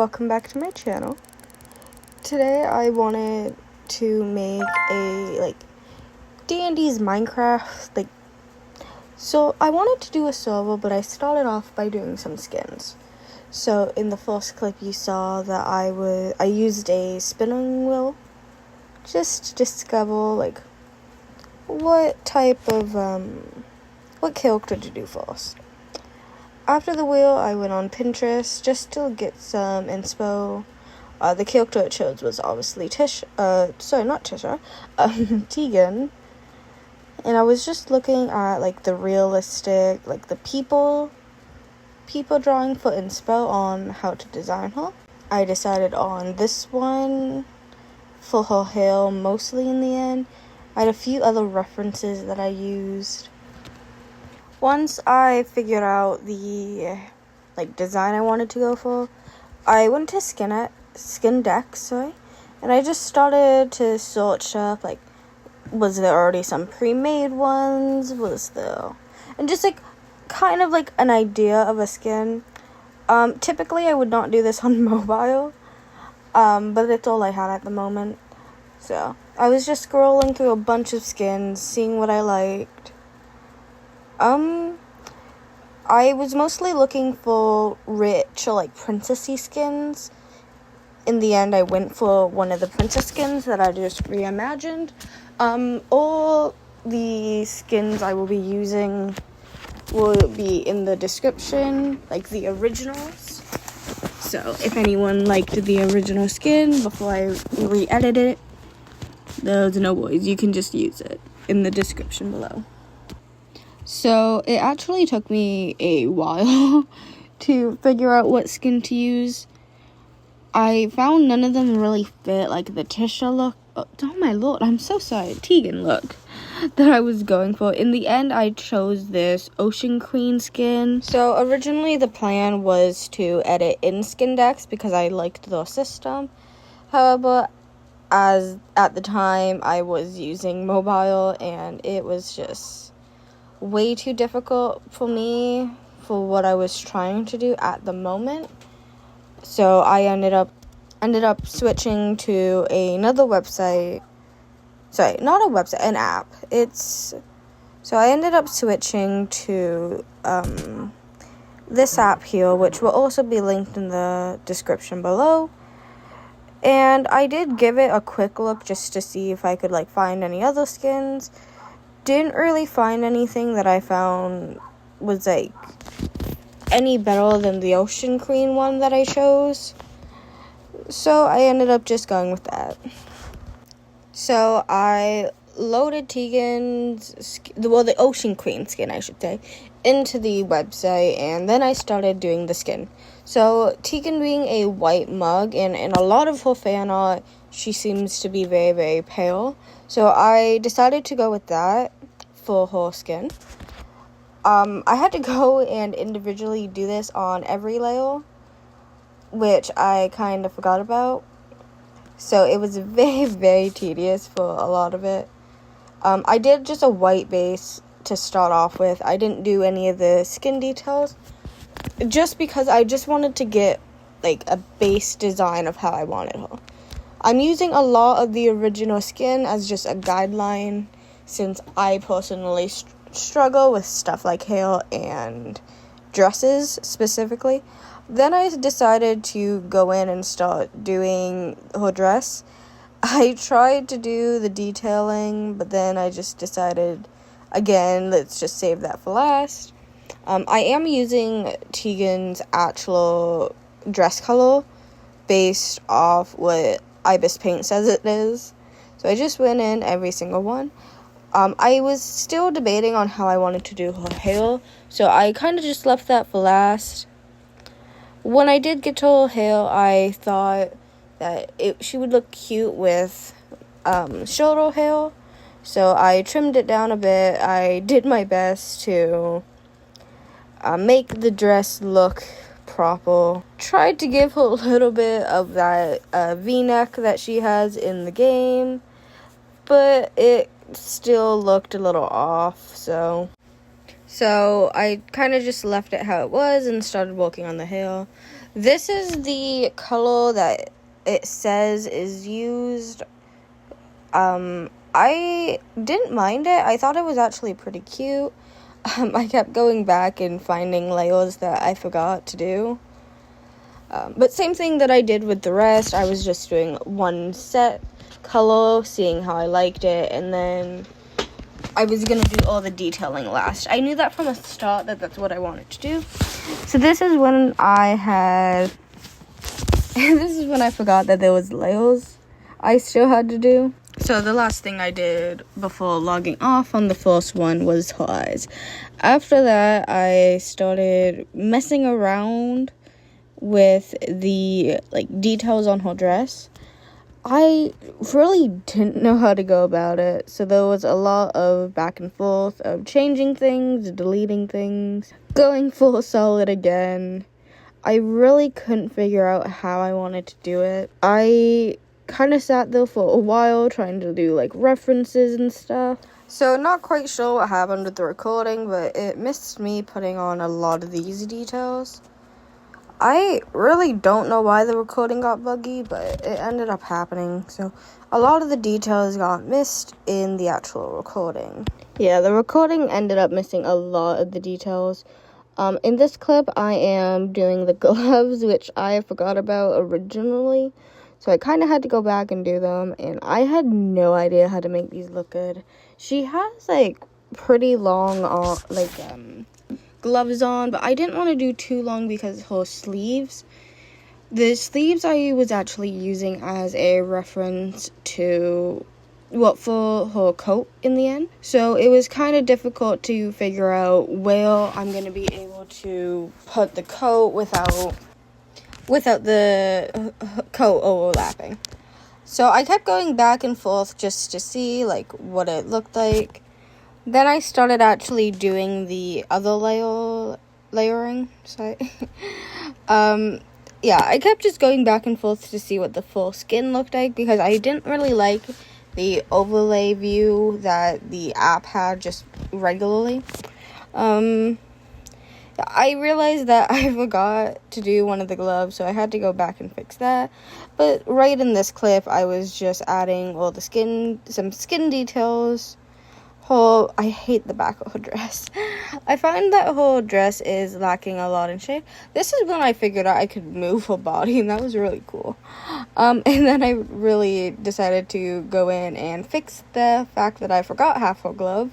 welcome back to my channel. Today I wanted to make a D&D's Minecraft so I wanted to do a server, but I started off by doing some skins. So in the first clip you saw that I used a spinning wheel just to discover what type of what character to do first. After the wheel, I went on Pinterest just to get some inspo. The character it chose was obviously Teagan. And I was just looking at the realistic, the people drawing for inspo on how to design her. I decided on this one for her hair mostly in the end. I had a few other references that I used. Once I figured out the design I wanted to go for, I went to Skindex, and I just started to search up was there already some pre-made ones? And just kind of an idea of a skin. Typically I would not do this on mobile, but it's all I had at the moment. So I was just scrolling through a bunch of skins, seeing what I liked. I was mostly looking for rich or princessy skins. In the end, I went for one of the princess skins that I just reimagined. All the skins I will be using will be in the description, the originals. So if anyone liked the original skin before I re-edit it, there's no worries, you can just use it in the description below. So it actually took me a while to figure out what skin to use. I found none of them really fit the Tisha look. Oh my lord, I'm so sorry. Teagan look that I was going for. In the end, I chose this Ocean Queen skin. So originally the plan was to edit in Skindex because I liked their system. However, as at the time I was using mobile and it was just way too difficult for me for what I was trying to do at the moment. So I ended up switching to another website. Sorry, not a website, an app. So I ended up switching to this app here, which will also be linked in the description below. And I did give it a quick look just to see if I could find any other skins. Didn't really find anything that I found was any better than the Ocean Queen one that I chose. So I ended up just going with that. So I loaded Teagan's, the Ocean Queen skin, I should say, into the website, and then I started doing the skin. So Teagan being a white mug, and in a lot of her fan art, she seems to be very, very pale. So I decided to go with that for her skin. I had to go and individually do this on every layer, which I kind of forgot about. So it was very, very tedious for a lot of it. I did just a white base to start off with. I didn't do any of the skin details, just because I just wanted to get a base design of how I wanted her. I'm using a lot of the original skin as just a guideline, since I personally struggle with stuff like hair and dresses specifically. Then I decided to go in and start doing her dress. I tried to do the detailing, but then I just decided, again, let's just save that for last. I am using Teagan's actual dress color based off what Ibispaint says it is. So I just went in every single one. I was still debating on how I wanted to do her hair, so I kind of just left that for last. When I did get to her hair, I thought that she would look cute with shoulder hair, so I trimmed it down a bit. I did my best to make the dress look proper. Tried to give her a little bit of that V-neck that she has in the game, but it still looked a little off, so I kind of just left it how it was and started working on the hair. This is the color that it says is used. I didn't mind it. I thought it was actually pretty cute. I kept going back and finding layers that I forgot to do. But same thing that I did with the rest. I was just doing one set color, seeing how I liked it, and then I was going to do all the detailing last. I knew that from the start that that's what I wanted to do. So this is when I had... this is when I forgot that there was layers I still had to do. So the last thing I did before logging off on the first one was her eyes. After that, I started messing around with the details on her dress. I really didn't know how to go about it, so there was a lot of back and forth of changing things, deleting things, going full solid again. I really couldn't figure out how I wanted to do it. I kind of sat there for a while trying to do references and stuff. So not quite sure what happened with the recording, but it missed me putting on a lot of these details. I really don't know why the recording got buggy, but it ended up happening. So a lot of the details got missed in the actual recording. Yeah, the recording ended up missing a lot of the details. In this clip, I am doing the gloves, which I forgot about originally. So I kind of had to go back and do them, and I had no idea how to make these look good. She has, pretty long, gloves on, but I didn't want to do too long because her sleeves. The sleeves I was actually using as a reference to, for her coat in the end. So it was kind of difficult to figure out where I'm going to be able to put the coat without the coat overlapping. So I kept going back and forth just to see what it looked like. Then I started actually doing the other layering. Sorry. Yeah, I kept just going back and forth to see what the full skin looked like because I didn't really like the overlay view that the app had just regularly. I realized that I forgot to do one of the gloves, so I had to go back and fix that. But right in this clip, I was just adding some skin details. I hate the back of her dress. I find that her dress is lacking a lot in shape. This is when I figured out I could move her body, and that was really cool. And then I really decided to go in and fix the fact that I forgot half her glove.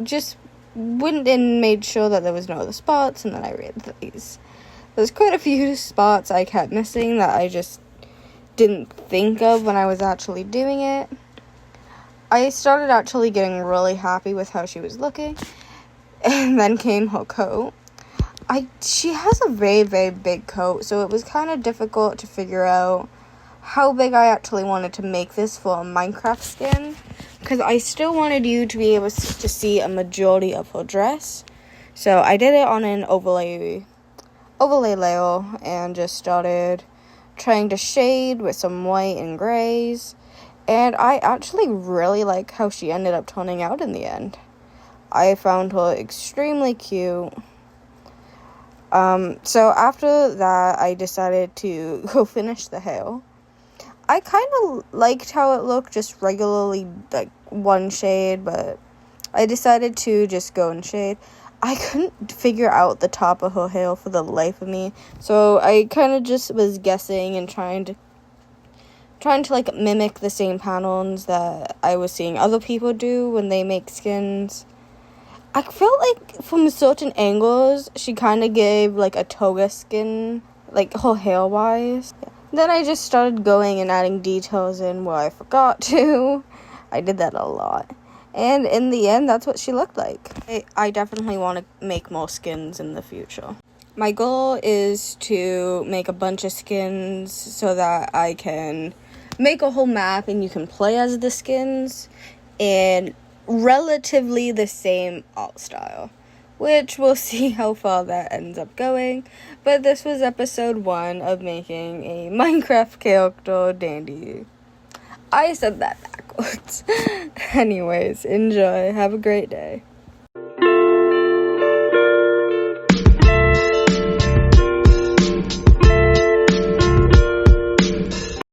Just went and made sure that there was no other spots, and then I read these. There's quite a few spots I kept missing that I just didn't think of when I was actually doing it. I started actually getting really happy with how she was looking, and then came her coat. She has a very, very big coat, so it was kind of difficult to figure out how big I actually wanted to make this for a Minecraft skin, because I still wanted you to be able to see a majority of her dress. So I did it on an overlay layer and just started trying to shade with some white and grays. And I actually really like how she ended up turning out in the end. I found her extremely cute. So after that, I decided to go finish the hair. I kind of liked how it looked, just regularly, one shade, but I decided to just go and shade. I couldn't figure out the top of her hair for the life of me, so I kind of just was guessing and trying to mimic the same patterns that I was seeing other people do when they make skins. I felt like from certain angles, she kind of gave a toga skin, her hair-wise. Then I just started going and adding details in where I forgot to. I did that a lot. And in the end, that's what she looked like. I definitely want to make more skins in the future. My goal is to make a bunch of skins so that I can make a whole map and you can play as the skins in relatively the same art style, which we'll see how far that ends up going. But this was episode 1 of making a Minecraft character dandy. I said that backwards. Anyways, enjoy. Have a great day.